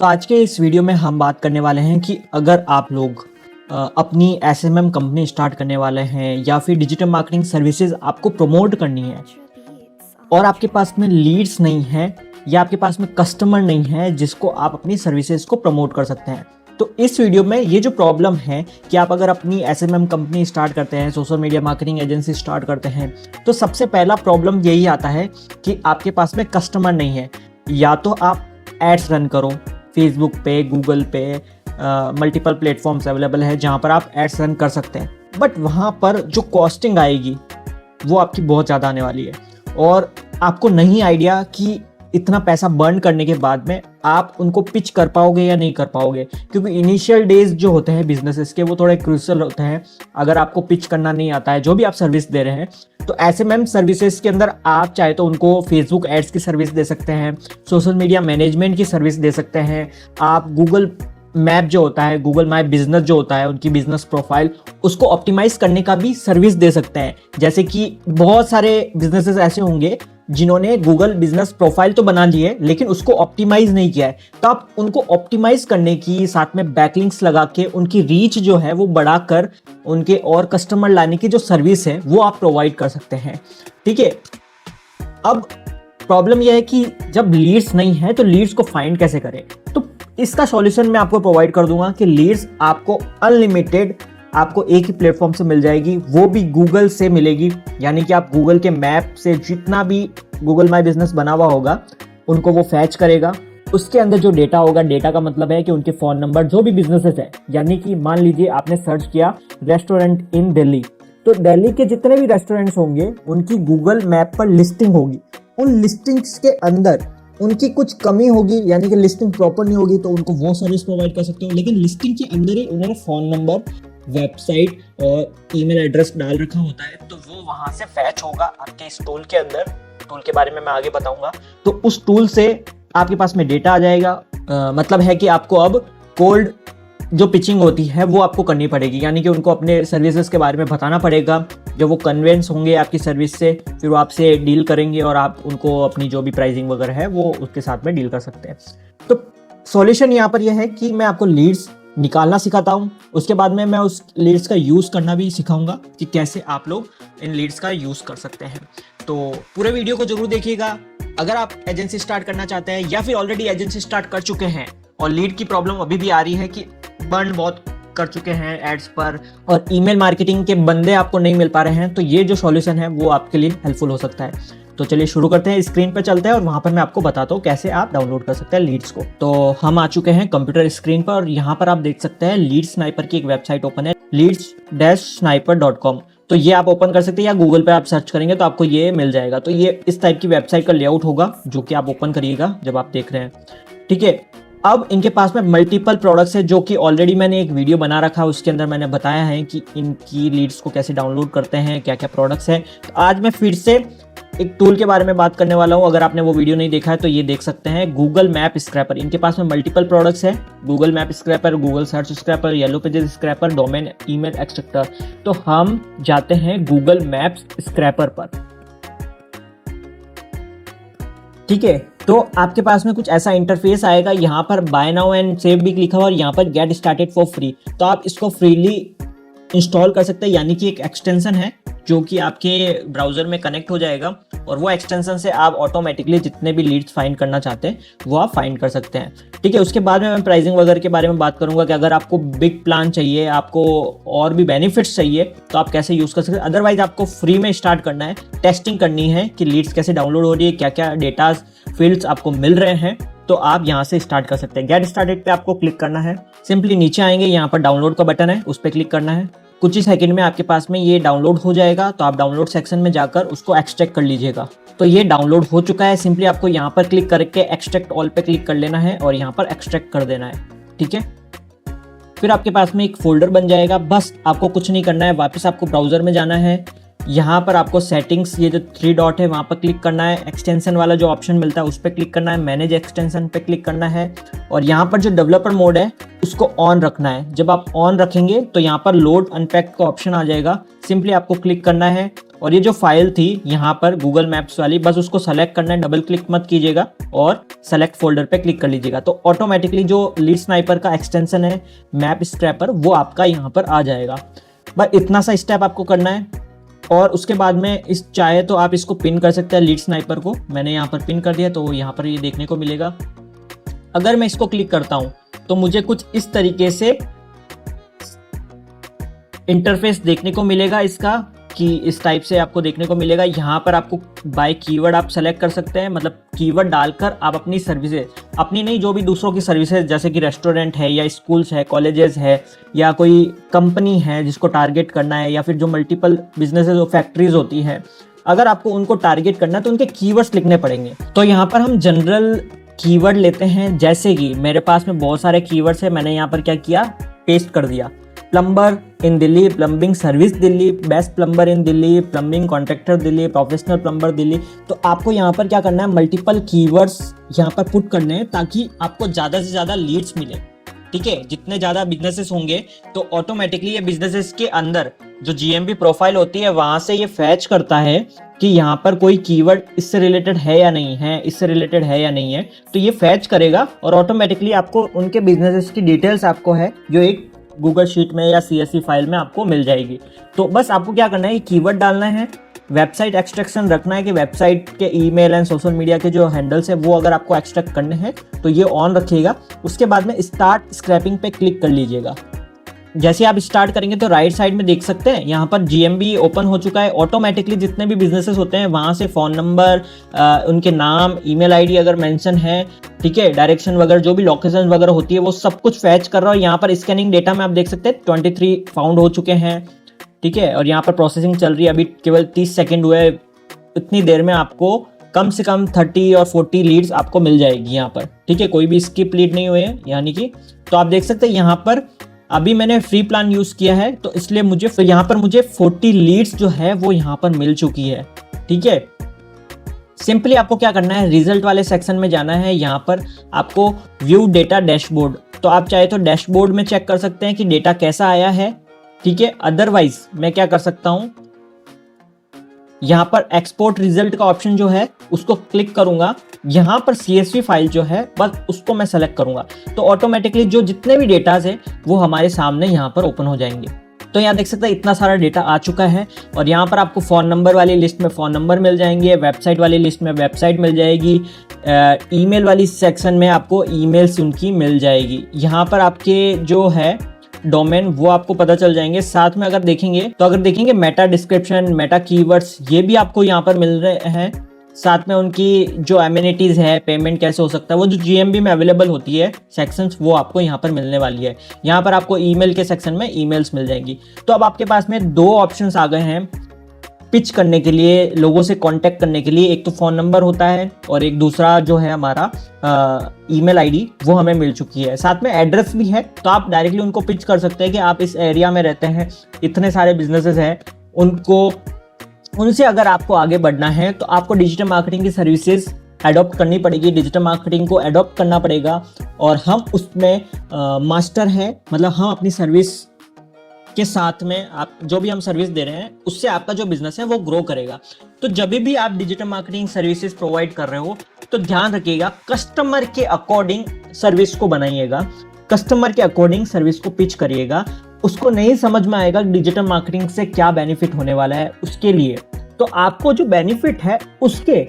तो आज के इस वीडियो में हम बात करने वाले हैं कि अगर आप लोग अपनी एसएमएम कंपनी स्टार्ट करने वाले हैं या फिर डिजिटल मार्केटिंग सर्विसेज आपको प्रमोट करनी है और आपके पास में लीड्स नहीं है या आपके पास में कस्टमर नहीं है जिसको आप अपनी सर्विसेज को प्रमोट कर सकते हैं। तो इस वीडियो में ये जो प्रॉब्लम है कि आप अगर अपनी एसएमएम कंपनी स्टार्ट करते हैं, social media marketing agency start करते हैं, तो सबसे पहला प्रॉब्लम यही आता है कि आपके पास में कस्टमर नहीं है। या तो आप एड्स रन करो, फेसबुक पे, गूगल पे, मल्टीपल प्लेटफॉर्म्स अवेलेबल है जहाँ पर आप एड्स रन कर सकते हैं, बट वहाँ पर जो कॉस्टिंग आएगी वो आपकी बहुत ज़्यादा आने वाली है और आपको नहीं आइडिया कि इतना पैसा बर्न करने के बाद में आप उनको पिच कर पाओगे या नहीं कर पाओगे, क्योंकि इनिशियल डेज जो होते हैं बिजनेसेस के वो थोड़े क्रूशियल होते हैं। अगर आपको पिच करना नहीं आता है जो भी आप सर्विस दे रहे हैं, तो एसएमएम सर्विसेज के अंदर आप चाहे तो उनको फेसबुक एड्स की सर्विस दे सकते हैं, सोशल मीडिया मैनेजमेंट की सर्विस दे सकते हैं, आप गूगल मैप जो होता है, गूगल माई बिजनेस जो होता है, उनकी बिजनेस प्रोफाइल उसको ऑप्टिमाइज करने का भी सर्विस दे सकते हैं। जैसे कि बहुत सारे बिजनेसेस ऐसे होंगे जिन्होंने गूगल बिजनेस प्रोफाइल तो बना ली है लेकिन उसको ऑप्टिमाइज नहीं किया है, तो आप उनको ऑप्टिमाइज करने की साथ में बैकलिंक्स लगा के उनकी रीच जो है वो बढ़ाकर उनके और कस्टमर लाने की जो सर्विस है वो आप प्रोवाइड कर सकते हैं। ठीक है, अब प्रॉब्लम यह है कि जब लीड्स नहीं है तो लीड्स को फाइंड कैसे करें। तो इसका सॉल्यूशन मैं आपको प्रोवाइड कर दूंगा कि लीड्स आपको अनलिमिटेड आपको एक ही प्लेटफॉर्म से मिल जाएगी, वो भी गूगल से मिलेगी। यानी कि आप गूगल के मैप से जितना भी गूगल माई बिजनेस बना हुआ होगा उनको वो फैच करेगा। उसके अंदर जो डेटा होगा, डेटा का मतलब है कि उनके फ़ोन नंबर जो भी बिजनेसेस है, यानी कि मान लीजिए आपने सर्च किया रेस्टोरेंट इन दिल्ली, तो दिल्ली के जितने भी रेस्टोरेंट्स होंगे उनकी गूगल मैप पर लिस्टिंग होगी। उन लिस्टिंग्स के अंदर उनकी कुछ कमी होगी, यानी कि लिस्टिंग प्रॉपर नहीं होगी, तो उनको वो सर्विस प्रोवाइड कर सकते हो। लेकिन लिस्टिंग के अंदर ही उन्होंने फ़ोन नंबर, वेबसाइट और ईमेल एड्रेस डाल रखा होता है, तो वो वहाँ से फैच होगा आपके इस टूल के अंदर। टूल के बारे में मैं आगे बताऊंगा। तो उस टूल से आपके पास में डेटा आ जाएगा। मतलब है कि आपको अब कोल्ड जो पिचिंग होती है वो आपको करनी पड़ेगी, यानी कि उनको अपने सर्विसेज के बारे में बताना पड़ेगा। जब वो कन्वेंस होंगे आपकी सर्विस से, फिर वो आपसे डील करेंगे और आप उनको अपनी जो भी प्राइसिंग वगैरह है वो उसके साथ में डील कर सकते हैं। तो सॉल्यूशन यहाँ पर यह है कि मैं आपको लीड्स निकालना सिखाता हूँ, उसके बाद में मैं उस लीड्स का यूज़ करना भी सिखाऊंगा कि कैसे आप लोग इन लीड्स का यूज़ कर सकते हैं। तो पूरे वीडियो को जरूर देखिएगा। अगर आप एजेंसी स्टार्ट करना चाहते हैं या फिर ऑलरेडी एजेंसी स्टार्ट कर चुके हैं और लीड की प्रॉब्लम अभी भी आ रही है कि बर्न बहुत कर चुके हैं एड्स पर और ईमेल मार्केटिंग के बंदे आपको नहीं मिल पा रहे हैं, तो ये जो सॉल्यूशन है वो आपके लिए हेल्पफुल हो सकता है। तो चलिए शुरू करते हैं। स्क्रीन पर चलते हैं और वहाँ पर मैं आपको बताता हूँ कैसे आप डाउनलोड कर सकते हैं लीड्स को। तो हम आ चुके हैं कंप्यूटर स्क्रीन पर और यहाँ पर आप देख सकते हैं लीड स्नाइपर की एक वेबसाइट ओपन है, leads-sniper.com। तो ये आप ओपन कर सकते हैं या गूगल पे आप सर्च करेंगे तो आपको ये मिल जाएगा। तो ये इस टाइप की वेबसाइट का लेआउट होगा जो कि आप ओपन करिएगा जब आप देख रहे हैं। ठीक है, अब इनके पास में मल्टीपल प्रोडक्ट्स है जो कि ऑलरेडी मैंने एक वीडियो बना रखा है, उसके अंदर मैंने बताया है कि इनकी लीड्स को कैसे डाउनलोड करते हैं, क्या क्या प्रोडक्ट्स हैं। तो आज मैं फिर से एक टूल के बारे में बात करने वाला हूँ। अगर आपने वो वीडियो नहीं देखा है तो ये देख सकते हैं, गूगल मैप स्क्रैपर। इनके पास में मल्टीपल प्रोडक्ट्स है, Google map scraper, Google search scraper, yellow pages scraper, domain email etcetera. तो हम जाते हैं गूगल मैप्स स्क्रैपर पर। ठीक है, तो आपके पास में कुछ ऐसा इंटरफेस आएगा। यहाँ पर बाय नाउ एंड सेव भी लिखा हुआ और यहाँ पर गेट स्टार्टेड फॉर फ्री। तो आप इसको फ्रीली इंस्टॉल कर सकते हैं, यानी कि एक एक्सटेंशन है जो कि आपके ब्राउजर में कनेक्ट हो जाएगा और वो एक्सटेंशन से आप ऑटोमेटिकली जितने भी लीड्स फाइंड करना चाहते हैं वो आप फाइंड कर सकते हैं। ठीक है, उसके बाद में मैं प्राइसिंग वगैरह के बारे में बात करूंगा कि अगर आपको बिग प्लान चाहिए, आपको और भी बेनिफिट्स चाहिए तो आप कैसे यूज़ कर सकते हैं। अदरवाइज आपको फ्री में स्टार्ट करना है, टेस्टिंग करनी है कि लीड्स कैसे डाउनलोड हो रही है, क्या क्या डेटा फील्ड्स आपको मिल रहे हैं, तो आप यहाँ से स्टार्ट कर सकते हैं। गेट स्टार्टेड पे आपको क्लिक करना है। सिंपली नीचे आएंगे, यहाँ पर डाउनलोड का बटन है, उस पर क्लिक करना है। कुछ ही सेकंड में आपके पास में ये डाउनलोड हो जाएगा। तो आप डाउनलोड सेक्शन में जाकर उसको एक्सट्रैक्ट कर लीजिएगा। तो ये डाउनलोड हो चुका है। सिंपली आपको यहाँ पर क्लिक करके एक्सट्रैक्ट ऑल पे क्लिक कर लेना है और यहाँ पर एक्सट्रैक्ट कर देना है। ठीक है, फिर आपके पास में एक फोल्डर बन जाएगा। बस आपको कुछ नहीं करना है, वापस आपको ब्राउजर में जाना है। यहाँ पर आपको सेटिंग्स, ये जो 3 डॉट है वहाँ पर क्लिक करना है। एक्सटेंशन वाला जो ऑप्शन मिलता है उस पर क्लिक करना है, मैनेज एक्सटेंशन पे क्लिक करना है और यहाँ पर जो डेवलपर मोड है उसको ऑन रखना है। जब आप ऑन रखेंगे तो यहाँ पर लोड अनपैक्ड का ऑप्शन आ जाएगा। सिंपली आपको क्लिक करना है और ये जो फाइल थी यहाँ पर गूगल मैप्स वाली, बस उसको सेलेक्ट करना है, डबल क्लिक मत कीजिएगा और सेलेक्ट फोल्डर पे क्लिक कर लीजिएगा। तो ऑटोमेटिकली जो लीड स्नाइपर का एक्सटेंशन है मैप स्क्रैपर वो आपका यहाँ पर आ जाएगा। बस इतना सा स्टेप आपको करना है और उसके बाद में इस चाहे तो आप इसको पिन कर सकते हैं लीड स्नाइपर को। मैंने यहाँ पर पिन कर दिया तो यहाँ पर ये देखने को मिलेगा। अगर मैं इसको क्लिक करता हूँ तो मुझे कुछ इस तरीके से इंटरफेस देखने को मिलेगा इसका, कि इस टाइप से आपको देखने को मिलेगा। यहाँ पर आपको बाय कीवर्ड आप सेलेक्ट कर सकते हैं, मतलब कीवर्ड डालकर आप अपनी सर्विसेज, अपनी नहीं जो भी दूसरों की सर्विसेज, जैसे कि रेस्टोरेंट है या स्कूल्स है, कॉलेजेस है या कोई कंपनी है जिसको टारगेट करना है, या फिर जो मल्टीपल बिजनेसेस और फैक्ट्रीज होती है, अगर आपको उनको टारगेट करना है तो उनके कीवर्ड्स लिखने पड़ेंगे। तो यहाँ पर हम जनरल कीवर्ड लेते हैं, जैसे कि मेरे पास में बहुत सारे कीवर्ड्स है, मैंने यहाँ पर क्या किया, पेस्ट कर दिया। Plumber in Delhi, plumbing service Delhi, best plumber in Delhi, plumbing contractor Delhi, professional plumber Delhi. तो आपको यहाँ पर क्या करना है, मल्टीपल कीवर्ड्स यहाँ पर पुट करने हैं ताकि आपको ज़्यादा से ज़्यादा लीड्स मिले। ठीक है, जितने ज़्यादा बिजनेसेस होंगे तो ऑटोमेटिकली ये बिजनेसेस के अंदर जो जीएमबी प्रोफाइल होती है वहाँ से ये फैच करता है कि यहाँ पर कोई कीवर्ड इससे रिलेटेड है या नहीं है, इससे रिलेटेड है या नहीं है। तो ये फैच करेगा और ऑटोमेटिकली आपको उनके बिजनेसेस की डिटेल्स आपको है जो एक गूगल शीट में या CSV फाइल में आपको मिल जाएगी। तो बस आपको क्या करना है, कीवर्ड डालना है, वेबसाइट एक्सट्रैक्शन रखना है कि वेबसाइट के ईमेल एंड सोशल मीडिया के जो हैंडल्स है वो अगर आपको एक्सट्रैक्ट करने हैं तो ये ऑन रखिएगा। उसके बाद में स्टार्ट स्क्रैपिंग पे क्लिक कर लीजिएगा। जैसे आप स्टार्ट करेंगे तो राइट साइड में देख सकते हैं यहाँ पर GMB ओपन हो चुका है। ऑटोमेटिकली जितने भी बिजनेसेस होते हैं वहाँ से फ़ोन नंबर, उनके नाम, ईमेल आईडी अगर मेंशन है, ठीक है, डायरेक्शन वगैरह जो भी लोकेशन वगैरह होती है वो सब कुछ फैच कर रहा है। यहाँ पर स्कैनिंग डेटा में आप देख सकते हैं 23 फाउंड हो चुके हैं। ठीक है, और यहाँ पर प्रोसेसिंग चल रही है, अभी केवल 30 सेकेंड हुए। इतनी देर में आपको कम से कम 30 और 40 लीड्स आपको मिल जाएगी यहाँ पर। ठीक है, कोई भी स्किप लीड नहीं हुए हैं यानी कि। तो आप देख सकते हैं यहाँ पर अभी मैंने फ्री प्लान यूज़ किया है तो इसलिए मुझे यहाँ पर 40 लीड्स जो है वो यहाँ पर मिल चुकी है। ठीक है, सिंपली आपको क्या करना है, रिजल्ट वाले सेक्शन में जाना है। यहाँ पर आपको व्यू डेटा डैशबोर्ड, तो आप चाहे तो डैशबोर्ड में चेक कर सकते हैं कि डेटा कैसा आया है। ठीक है, अदरवाइज मैं क्या कर सकता हूँ, यहाँ पर एक्सपोर्ट रिजल्ट का ऑप्शन जो है उसको क्लिक करूंगा। यहाँ पर CSV फाइल जो है बस उसको मैं सेलेक्ट करूंगा तो ऑटोमेटिकली जो जितने भी डेटाज है वो हमारे सामने यहाँ पर ओपन हो जाएंगे। तो यहाँ देख सकते हैं इतना सारा डेटा आ चुका है और यहाँ पर आपको फ़ोन नंबर वाली लिस्ट में फ़ोन नंबर मिल जाएंगे, वेबसाइट वाली लिस्ट में वेबसाइट मिल जाएगी, ईमेल वाली सेक्शन में आपको ईमेल्स उनकी मिल जाएगी। यहाँ पर आपके जो है डोमेन वो आपको पता चल जाएंगे। साथ में अगर देखेंगे मेटा डिस्क्रिप्शन, मेटा कीवर्ड्स ये भी आपको यहाँ पर मिल रहे हैं। साथ में उनकी जो एमिनिटीज़ है, पेमेंट कैसे हो सकता है, वो जो GMB में अवेलेबल होती है सेक्शंस वो आपको यहाँ पर मिलने वाली है। यहाँ पर आपको ईमेल के सेक्शन में ईमेल्स मिल जाएंगी। तो अब आपके पास में 2 ऑप्शंस आ गए हैं पिच करने के लिए, लोगों से कांटेक्ट करने के लिए। एक तो फ़ोन नंबर होता है और एक दूसरा जो है हमारा ईमेल आईडी वो हमें मिल चुकी है। साथ में एड्रेस भी है, तो आप डायरेक्टली उनको पिच कर सकते हैं कि आप इस एरिया में रहते हैं, इतने सारे बिजनेसेस हैं, उनसे अगर आपको आगे बढ़ना है तो आपको डिजिटल मार्केटिंग की सर्विसेज एडॉप्ट करनी पड़ेगी, डिजिटल मार्केटिंग को एडॉप्ट करना पड़ेगा और हम उसमें मास्टर हैं। मतलब हम अपनी सर्विस के साथ में आप जो भी हम सर्विस दे रहे हैं उससे आपका जो बिजनेस है वो ग्रो करेगा। तो जब भी आप डिजिटल मार्केटिंग सर्विसेज प्रोवाइड कर रहे हो तो ध्यान रखिएगा कस्टमर के अकॉर्डिंग सर्विस को बनाइएगा, कस्टमर के अकॉर्डिंग सर्विस को पिच करिएगा। उसको नहीं समझ में आएगा डिजिटल मार्केटिंग से क्या बेनिफिट होने वाला है उसके लिए, तो आपको जो बेनिफिट है उसके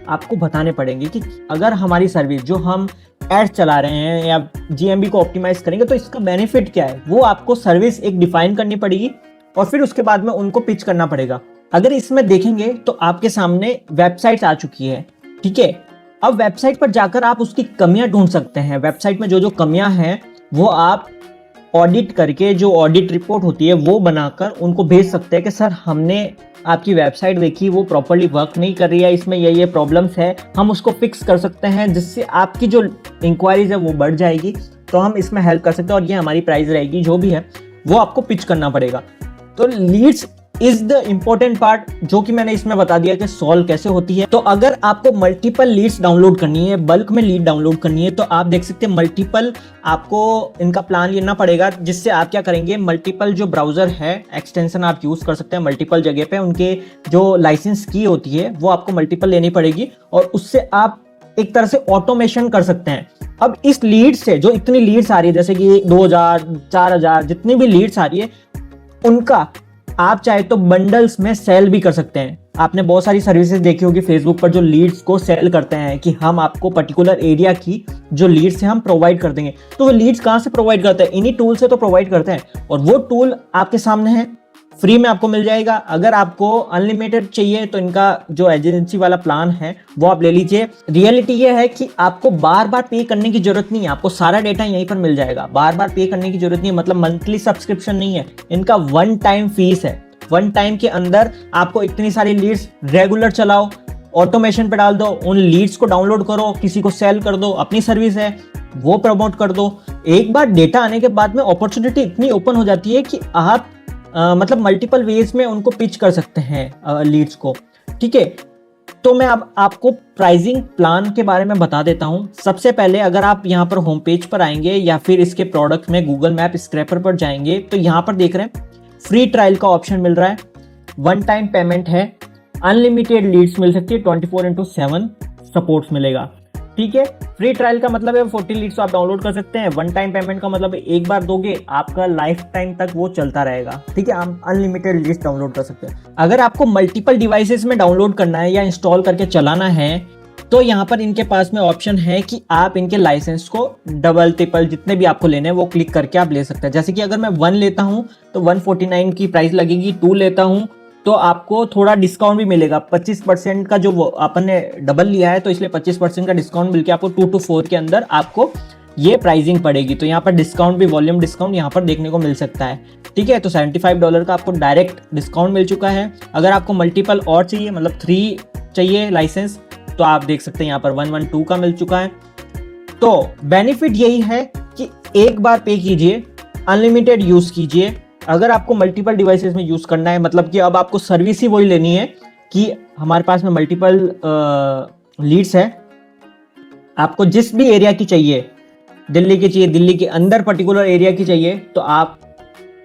आपको बताने पड़ेंगे कि अगर हमारी सर्विस जो हम एड चला रहे हैं या GMB को ऑप्टिमाइज करेंगे तो इसका बेनिफिट क्या है, वो आपको सर्विस एक डिफाइन करनी पड़ेगी और फिर उसके बाद में उनको पिच करना पड़ेगा। अगर इसमें देखेंगे तो आपके सामने वेबसाइट आ चुकी है। ठीक है, अब वेबसाइट पर जाकर आप उसकी कमियां ढूंढ सकते हैं। वेबसाइट में जो कमियां हैं वो आप ऑडिट करके, जो ऑडिट रिपोर्ट होती है वो बनाकर उनको भेज सकते हैं कि सर हमने आपकी वेबसाइट देखी, वो प्रॉपर्ली वर्क नहीं कर रही है, इसमें ये प्रॉब्लम्स है, हम उसको फिक्स कर सकते हैं जिससे आपकी जो इंक्वायरीज है वो बढ़ जाएगी। तो हम इसमें हेल्प कर सकते हैं और ये हमारी प्राइस रहेगी, जो भी है वो आपको पिच करना पड़ेगा। तो leads is the important part, जो कि मैंने इसमें बता दिया कि सॉल्व कैसे होती है। तो अगर आपको मल्टीपल लीड्स डाउनलोड करनी है, बल्क में लीड डाउनलोड करनी है, तो आप देख सकते हैं मल्टीपल आपको इनका प्लान लेना पड़ेगा, जिससे आप क्या करेंगे, मल्टीपल जो ब्राउजर है एक्सटेंशन आप यूज कर सकते हैं मल्टीपल जगह पे, उनके जो लाइसेंस की होती है वो आपको मल्टीपल लेनी पड़ेगी और उससे आप एक तरह से ऑटोमेशन कर सकते हैं। अब इस लीड से जो इतनी लीड्स आ रही है, जैसे कि 2000 4000 जितनी भी लीड्स आ रही है, उनका आप चाहे तो बंडल्स में सेल भी कर सकते हैं। आपने बहुत सारी सर्विसेज देखी होगी फेसबुक पर जो लीड्स को सेल करते हैं कि हम आपको पर्टिकुलर एरिया की जो लीड्स है हम प्रोवाइड कर देंगे। तो वो लीड्स कहाँ से प्रोवाइड करते हैं, इन्हीं टूल से तो प्रोवाइड करते हैं, और वो टूल आपके सामने है, फ्री में आपको मिल जाएगा। अगर आपको अनलिमिटेड चाहिए तो इनका जो एजेंसी वाला प्लान है वो आप ले लीजिए। रियलिटी ये है कि आपको बार बार पे करने की जरूरत नहीं है, आपको सारा डेटा यहीं पर मिल जाएगा, बार बार पे करने की जरूरत नहीं है। मतलब मंथली सब्सक्रिप्शन नहीं है, इनका वन टाइम फीस है। वन टाइम के अंदर आपको इतनी सारी लीड्स रेगुलर चलाओ, ऑटोमेशन पे डाल दो, उन लीड्स को डाउनलोड करो, किसी को सेल कर दो, अपनी सर्विस है वो प्रमोट कर दो। एक बार डेटा आने के बाद में अपॉर्चुनिटी इतनी ओपन हो जाती है कि आप मतलब मल्टीपल वेज में उनको पिच कर सकते हैं लीड्स को। ठीक है, तो मैं अब आपको प्राइसिंग प्लान के बारे में बता देता हूं। सबसे पहले अगर आप यहां पर होम पेज पर आएंगे या फिर इसके प्रोडक्ट में गूगल मैप स्क्रैपर पर जाएंगे, तो यहां पर देख रहे हैं फ्री ट्रायल का ऑप्शन मिल रहा है, वन टाइम पेमेंट है, अनलिमिटेड लीड्स मिल सकती है, 24/7 सपोर्ट्स मिलेगा। ठीक है, फ्री ट्रायल का मतलब है 40 लीड्स आप डाउनलोड कर सकते हैं। वन टाइम पेमेंट का मतलब एक बार दोगे आपका लाइफ टाइम तक वो चलता रहेगा। ठीक है, आप अनलिमिटेड लीड्स डाउनलोड कर सकते हैं। अगर आपको मल्टीपल डिवाइसेस में डाउनलोड करना है या इंस्टॉल करके चलाना है, तो यहाँ पर इनके पास में ऑप्शन है कि आप इनके लाइसेंस को डबल ट्रिपल जितने भी आपको लेने हैं वो क्लिक करके आप ले सकते हैं। जैसे कि अगर मैं 1 लेता हूँ तो 149 की प्राइस लगेगी, 2 लेता हूँ तो आपको थोड़ा डिस्काउंट भी मिलेगा। 25% का जो वो अपन ने डबल लिया है तो इसलिए 25% का डिस्काउंट मिलके आपको 2 to 4 के अंदर आपको ये प्राइसिंग पड़ेगी। तो यहाँ पर डिस्काउंट भी, वॉल्यूम डिस्काउंट यहाँ पर देखने को मिल सकता है। ठीक है, तो $75 का आपको डायरेक्ट डिस्काउंट मिल चुका है। अगर आपको मल्टीपल और चाहिए, मतलब 3 चाहिए लाइसेंस, तो आप देख सकते हैं यहाँ पर 112 का मिल चुका है। तो बेनिफिट यही है कि एक बार पे कीजिए, अनलिमिटेड यूज कीजिए। अगर आपको मल्टीपल डिवाइसेस में यूज करना है, मतलब कि अब आपको सर्विस ही वही लेनी है कि हमारे पास में मल्टीपल लीड्स है, आपको जिस भी एरिया की चाहिए, दिल्ली की चाहिए, दिल्ली के अंदर पर्टिकुलर एरिया की चाहिए, तो आप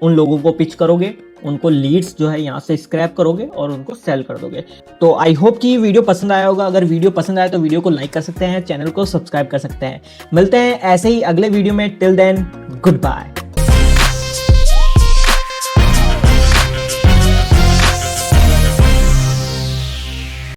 उन लोगों को पिच करोगे, उनको लीड्स जो है यहाँ से स्क्रैप करोगे और उनको सेल कर दोगे। तो आई होप कि वीडियो पसंद आया होगा। अगर वीडियो पसंद आया तो वीडियो को लाइक कर सकते हैं, चैनल को सब्सक्राइब कर सकते हैं। मिलते हैं ऐसे ही अगले वीडियो में। Till then, good bye.